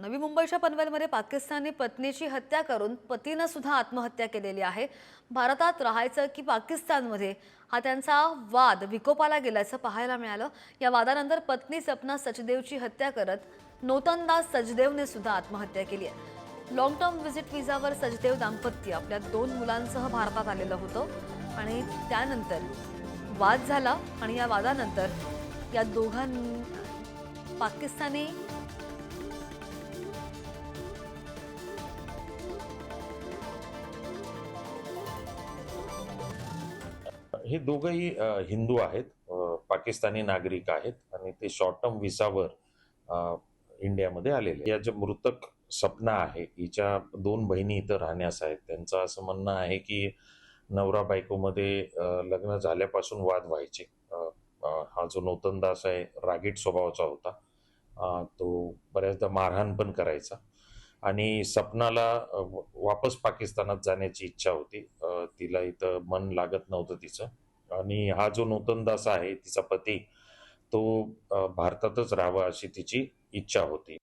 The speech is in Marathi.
नवी मुंबईच्या पनवेलमध्ये पाकिस्तानी पत्नीची हत्या करून पतीनं सुद्धा आत्महत्या केलेली आहे। भारतात राहायचं की पाकिस्तानमध्ये हा त्यांचा वाद विकोपाला गेल्याचं पाहायला मिळालं। या वादानंतर पत्नी सपना सचदेवची हत्या करत नौतनदाज सचदेवने सुद्धा आत्महत्या केली आहे। लॉंग टर्म व्हिजिट विजावर सचदेव दाम्पत्य आपल्या 2 मुलांसह भारतात आलेलं होतं आणि त्यानंतर वाद झाला आणि या वादानंतर या दोघांनी पाकिस्तानी हे दोघंही हिंदू आहेत, पाकिस्तानी नागरिक आहेत आणि ते शॉर्ट टर्म व्हिसावर इंडियामध्ये आलेले. या ज्या मृतक सपना आहे हिच्या 2 बहिणी इथं राहण्यास आहेत. त्यांचं असं म्हणणं आहे की नवरा बायकोमध्ये लग्न झाल्यापासून वाद व्हायचे. हा जो नौतनदास आहे रागीट स्वभावाचा होता. तो बऱ्याचदा मारहाण पण करायचा आणि सपनाला वापस पाकिस्तानात जाण्याची इच्छा होती. तिला इथं मन लागत नव्हतं तिचं. आणि हा जो नौतनदास आहे तिचा पती तो भारतातच राहावा अशी तिची इच्छा होती.